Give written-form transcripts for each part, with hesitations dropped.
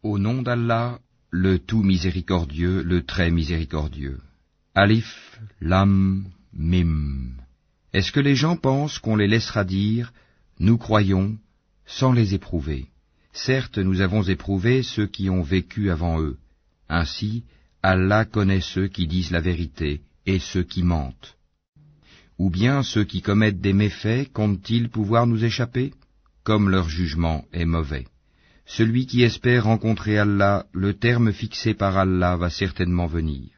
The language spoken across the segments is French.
Au nom d'Allah, le tout miséricordieux, le très miséricordieux. Alif, Lam, Mim. Est-ce que les gens pensent qu'on les laissera dire « Nous croyons » sans les éprouver? Certes, nous avons éprouvé ceux qui ont vécu avant eux. Ainsi, Allah connaît ceux qui disent la vérité et ceux qui mentent. Ou bien ceux qui commettent des méfaits comptent-ils pouvoir nous échapper? Comme leur jugement est mauvais. Celui qui espère rencontrer Allah, le terme fixé par Allah va certainement venir.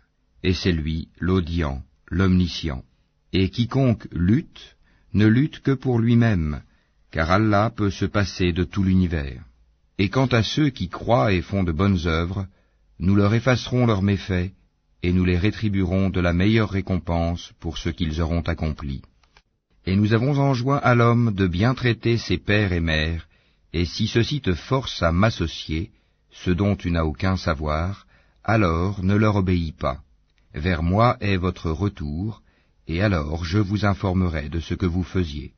Et c'est lui, l'audient, l'omniscient. Et quiconque lutte, ne lutte que pour lui-même, car Allah peut se passer de tout l'univers. Et quant à ceux qui croient et font de bonnes œuvres, nous leur effacerons leurs méfaits, et nous les rétribuerons de la meilleure récompense pour ce qu'ils auront accompli. Et nous avons enjoint à l'homme de bien traiter ses pères et mères, et si ceux-ci te forcent à m'associer, ce dont tu n'as aucun savoir, alors ne leur obéis pas. Vers moi est votre retour, et alors je vous informerai de ce que vous faisiez.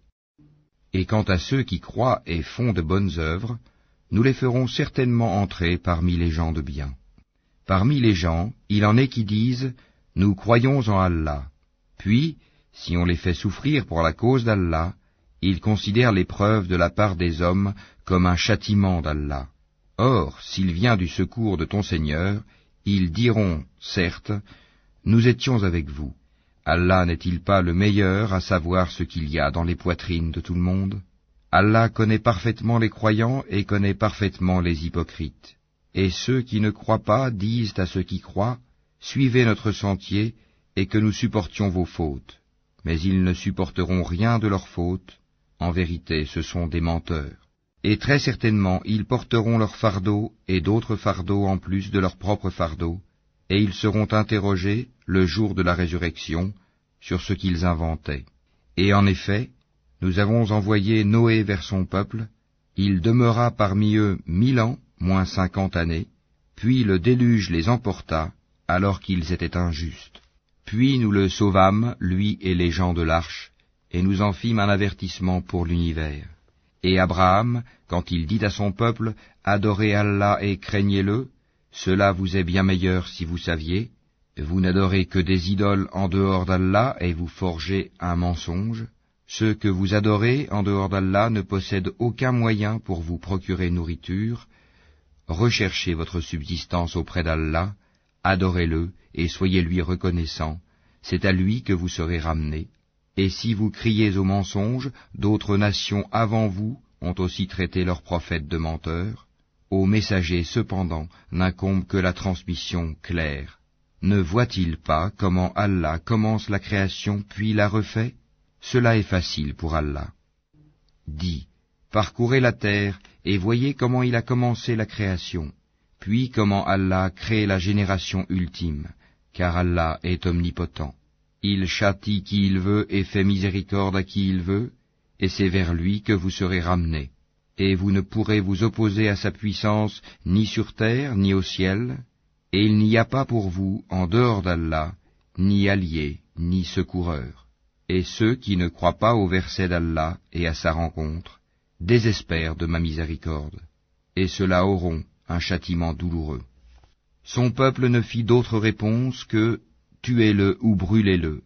Et quant à ceux qui croient et font de bonnes œuvres, nous les ferons certainement entrer parmi les gens de bien. Parmi les gens, il en est qui disent « Nous croyons en Allah ». Puis, si on les fait souffrir pour la cause d'Allah, ils considèrent l'épreuve de la part des hommes comme un châtiment d'Allah. Or, s'il vient du secours de ton Seigneur, ils diront, certes, « Nous étions avec vous ». Allah n'est-il pas le meilleur à savoir ce qu'il y a dans les poitrines de tout le monde? Allah connaît parfaitement les croyants et connaît parfaitement les hypocrites. Et ceux qui ne croient pas disent à ceux qui croient, « Suivez notre sentier, et que nous supportions vos fautes. » Mais ils ne supporteront rien de leurs fautes. En vérité, ce sont des menteurs. Et très certainement, ils porteront leur fardeau et d'autres fardeaux en plus de leur propre fardeau, et ils seront interrogés, le jour de la résurrection, sur ce qu'ils inventaient. Et en effet, nous avons envoyé Noé vers son peuple, il demeura parmi eux 1000 ans, moins 50 années, puis le déluge les emporta, alors qu'ils étaient injustes. Puis nous le sauvâmes, lui et les gens de l'arche, et nous en fîmes un avertissement pour l'univers. Et Abraham, quand il dit à son peuple, « Adorez Allah et craignez-le », cela vous est bien meilleur si vous saviez, vous n'adorez que des idoles en dehors d'Allah et vous forgez un mensonge. Ceux que vous adorez en dehors d'Allah ne possèdent aucun moyen pour vous procurer nourriture. Recherchez votre subsistance auprès d'Allah, adorez-le et soyez-lui reconnaissants, c'est à lui que vous serez ramenés. Et si vous criez au mensonge, d'autres nations avant vous ont aussi traité leurs prophètes de menteurs. Aux messagers, cependant, n'incombe que la transmission claire. Ne voit-il pas comment Allah commence la création puis la refait? Cela est facile pour Allah. Dis, parcourez la terre et voyez comment il a commencé la création, puis comment Allah crée la génération ultime, car Allah est omnipotent. Il châtie qui il veut et fait miséricorde à qui il veut, et c'est vers lui que vous serez ramenés. Et vous ne pourrez vous opposer à sa puissance ni sur terre ni au ciel, et il n'y a pas pour vous, en dehors d'Allah, ni allié, ni secoureur. Et ceux qui ne croient pas au verset d'Allah et à sa rencontre, désespèrent de ma miséricorde, et ceux-là auront un châtiment douloureux. Son peuple ne fit d'autre réponse que « Tuez-le ou brûlez-le »,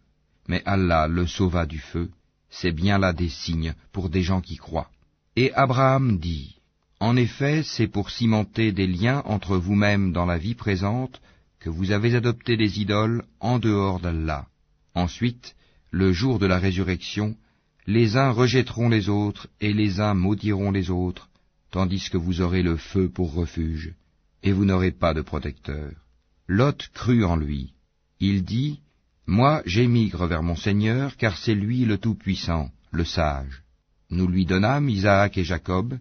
mais Allah le sauva du feu, c'est bien là des signes pour des gens qui croient. Et Abraham dit, « En effet, c'est pour cimenter des liens entre vous-mêmes dans la vie présente que vous avez adopté des idoles en dehors d'Allah. Ensuite, le jour de la résurrection, les uns rejetteront les autres et les uns maudiront les autres, tandis que vous aurez le feu pour refuge, et vous n'aurez pas de protecteur. » Lot crut en lui. Il dit, « Moi j'émigre vers mon Seigneur, car c'est lui le Tout-Puissant, le Sage. » Nous lui donnâmes Isaac et Jacob,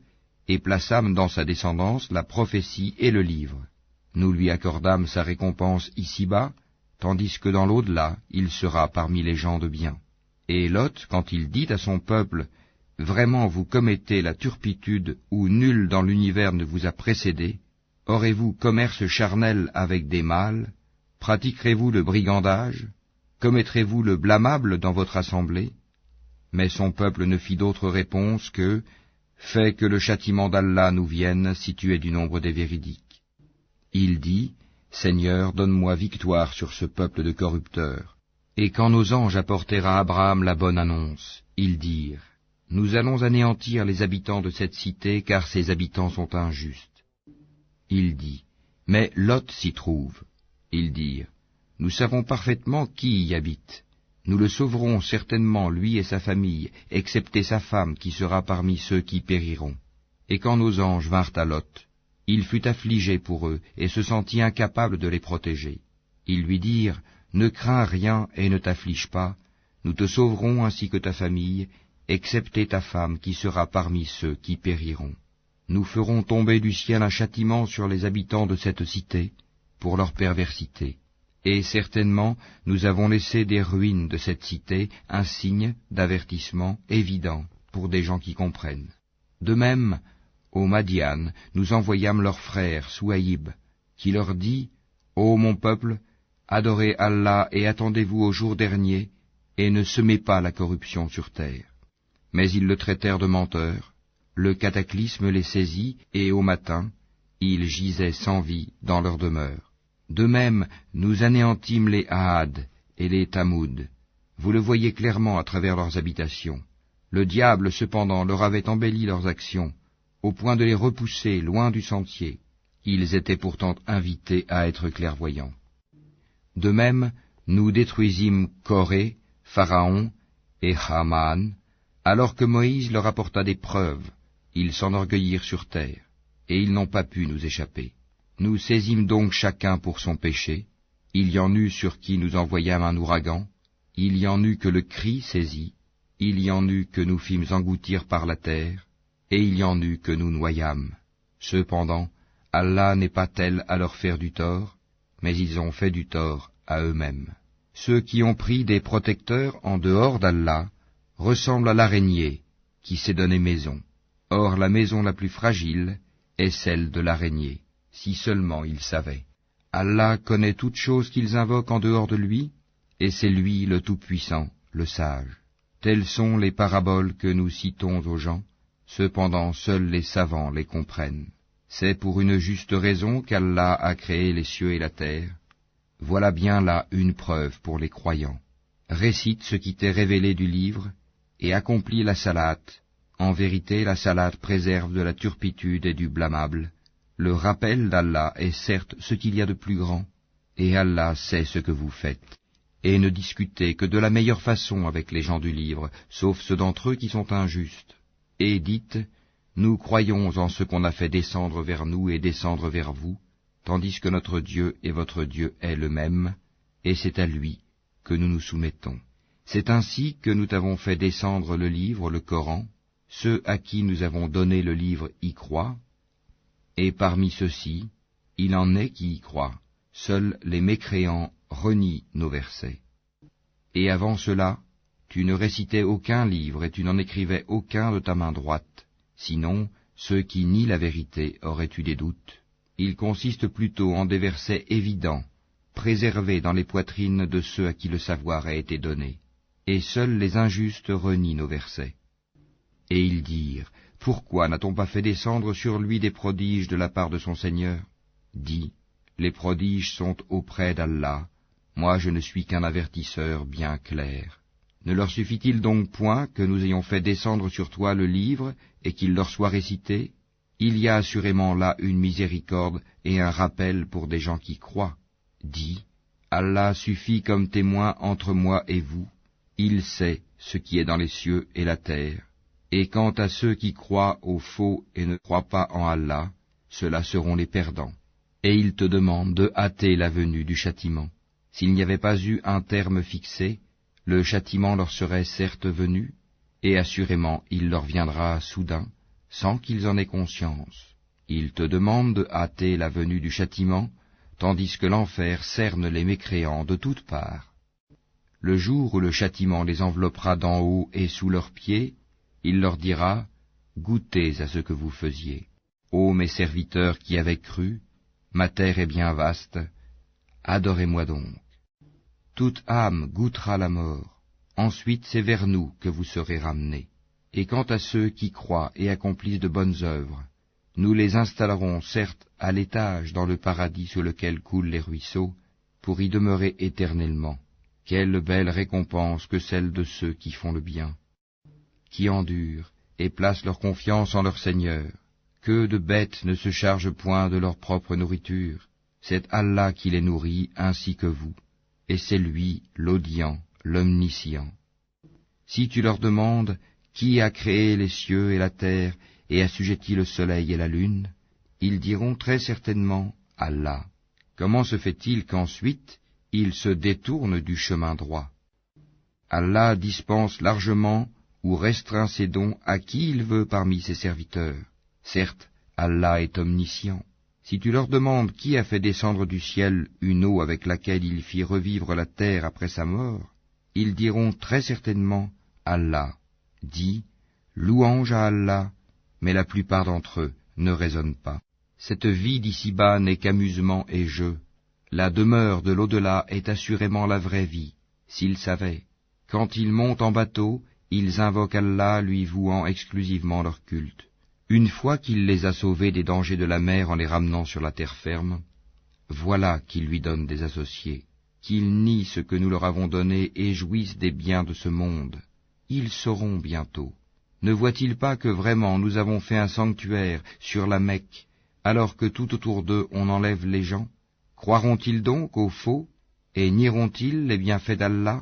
et plaçâmes dans sa descendance la prophétie et le livre. Nous lui accordâmes sa récompense ici-bas, tandis que dans l'au-delà, il sera parmi les gens de bien. Et Lot, quand il dit à son peuple, « Vraiment vous commettez la turpitude où nul dans l'univers ne vous a précédé, aurez-vous commerce charnel avec des mâles? Pratiquerez-vous le brigandage? Commettrez-vous le blâmable dans votre assemblée ?» Mais son peuple ne fit d'autre réponse que « Fais que le châtiment d'Allah nous vienne si tu es du nombre des véridiques. » Il dit, Seigneur, donne-moi victoire sur ce peuple de corrupteurs. Et quand nos anges apportèrent à Abraham la bonne annonce, ils dirent, Nous allons anéantir les habitants de cette cité, car ses habitants sont injustes. Il dit, Mais Lot s'y trouve. Ils dirent, Nous savons parfaitement qui y habite. Nous le sauverons certainement, lui et sa famille, excepté sa femme qui sera parmi ceux qui périront. Et quand nos anges vinrent à Lot, il fut affligé pour eux et se sentit incapable de les protéger. Ils lui dirent, Ne crains rien et ne t'afflige pas, nous te sauverons ainsi que ta famille, excepté ta femme qui sera parmi ceux qui périront. Nous ferons tomber du ciel un châtiment sur les habitants de cette cité, pour leur perversité. Et certainement, nous avons laissé des ruines de cette cité un signe d'avertissement évident pour des gens qui comprennent. De même, au Madian, nous envoyâmes leur frère Souaïb, qui leur dit, Ô mon peuple, adorez Allah et attendez-vous au jour dernier, et ne semez pas la corruption sur terre. Mais ils le traitèrent de menteur, le cataclysme les saisit, et au matin, ils gisaient sans vie dans leur demeure. De même, nous anéantîmes les Ahad et les Tamoud. Vous le voyez clairement à travers leurs habitations. Le diable, cependant, leur avait embelli leurs actions, au point de les repousser loin du sentier. Ils étaient pourtant invités à être clairvoyants. De même, nous détruisîmes Corée, Pharaon et Haman, alors que Moïse leur apporta des preuves. Ils s'enorgueillirent sur terre, et ils n'ont pas pu nous échapper. Nous saisîmes donc chacun pour son péché. Il y en eut sur qui nous envoyâmes un ouragan, il y en eut que le cri saisit, il y en eut que nous fîmes engloutir par la terre, et il y en eut que nous noyâmes. Cependant, Allah n'est pas tel à leur faire du tort, mais ils ont fait du tort à eux-mêmes. Ceux qui ont pris des protecteurs en dehors d'Allah ressemblent à l'araignée qui s'est donné maison. Or la maison la plus fragile est celle de l'araignée, si seulement ils savaient. Allah connaît toutes choses qu'ils invoquent en dehors de lui, et c'est lui le Tout-Puissant, le Sage. Telles sont les paraboles que nous citons aux gens, cependant seuls les savants les comprennent. C'est pour une juste raison qu'Allah a créé les cieux et la terre. Voilà bien là une preuve pour les croyants. Récite ce qui t'est révélé du livre, et accomplis la salate. En vérité, la salate préserve de la turpitude et du blâmable. Le rappel d'Allah est certes ce qu'il y a de plus grand, et Allah sait ce que vous faites. Et ne discutez que de la meilleure façon avec les gens du livre, sauf ceux d'entre eux qui sont injustes. Et dites, nous croyons en ce qu'on a fait descendre vers nous et descendre vers vous, tandis que notre Dieu et votre Dieu est le même, et c'est à lui que nous nous soumettons. C'est ainsi que nous t'avons fait descendre le livre, le Coran. Ceux à qui nous avons donné le livre y croient, et parmi ceux-ci, il en est qui y croient. Seuls les mécréants renient nos versets. Et avant cela, tu ne récitais aucun livre et tu n'en écrivais aucun de ta main droite. Sinon, ceux qui nient la vérité auraient eu des doutes. Il consiste plutôt en des versets évidents, préservés dans les poitrines de ceux à qui le savoir a été donné. Et seuls les injustes renient nos versets. Et ils dirent, pourquoi n'a-t-on pas fait descendre sur lui des prodiges de la part de son Seigneur? Dis, les prodiges sont auprès d'Allah, moi je ne suis qu'un avertisseur bien clair. Ne leur suffit-il donc point que nous ayons fait descendre sur toi le livre et qu'il leur soit récité? Il y a assurément là une miséricorde et un rappel pour des gens qui croient. Dis, Allah suffit comme témoin entre moi et vous, il sait ce qui est dans les cieux et la terre. Et quant à ceux qui croient au faux et ne croient pas en Allah, ceux-là seront les perdants. Et ils te demandent de hâter la venue du châtiment. S'il n'y avait pas eu un terme fixé, le châtiment leur serait certes venu, et assurément il leur viendra soudain, sans qu'ils en aient conscience. Ils te demandent de hâter la venue du châtiment, tandis que l'enfer cerne les mécréants de toutes parts. Le jour où le châtiment les enveloppera d'en haut et sous leurs pieds, il leur dira, goûtez à ce que vous faisiez. Ô mes serviteurs qui avez cru, ma terre est bien vaste, adorez-moi donc. Toute âme goûtera la mort, ensuite c'est vers nous que vous serez ramenés. Et quant à ceux qui croient et accomplissent de bonnes œuvres, nous les installerons certes à l'étage dans le paradis sous lequel coulent les ruisseaux, pour y demeurer éternellement. Quelle belle récompense que celle de ceux qui font le bien, qui endurent et placent leur confiance en leur Seigneur. Que de bêtes ne se chargent point de leur propre nourriture, c'est Allah qui les nourrit ainsi que vous, et c'est lui l'audient, l'omniscient. Si tu leur demandes qui a créé les cieux et la terre et assujetti le soleil et la lune, ils diront très certainement Allah. Comment se fait-il qu'ensuite ils se détournent du chemin droit? Allah dispense largement ou restreint ses dons à qui il veut parmi ses serviteurs. Certes, Allah est omniscient. Si tu leur demandes qui a fait descendre du ciel une eau avec laquelle il fit revivre la terre après sa mort, ils diront très certainement Allah. Dis, louange à Allah, mais la plupart d'entre eux ne raisonnent pas. Cette vie d'ici-bas n'est qu'amusement et jeu. La demeure de l'au-delà est assurément la vraie vie, s'ils savaient. Quand ils montent en bateau, ils invoquent Allah, lui vouant exclusivement leur culte. Une fois qu'il les a sauvés des dangers de la mer en les ramenant sur la terre ferme, voilà qu'ils lui donnent des associés, qu'ils nient ce que nous leur avons donné et jouissent des biens de ce monde. Ils sauront bientôt. Ne voient-ils pas que vraiment nous avons fait un sanctuaire sur la Mecque, alors que tout autour d'eux on enlève les gens? Croiront-ils donc au faux, et nieront-ils les bienfaits d'Allah?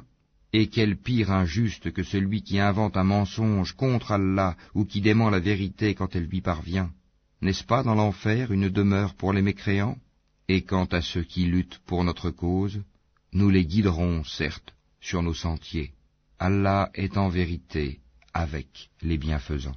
Et quel pire injuste que celui qui invente un mensonge contre Allah ou qui dément la vérité quand elle lui parvient. N'est-ce pas dans l'enfer une demeure pour les mécréants? Et quant à ceux qui luttent pour notre cause, nous les guiderons, certes, sur nos sentiers. Allah est en vérité avec les bienfaisants.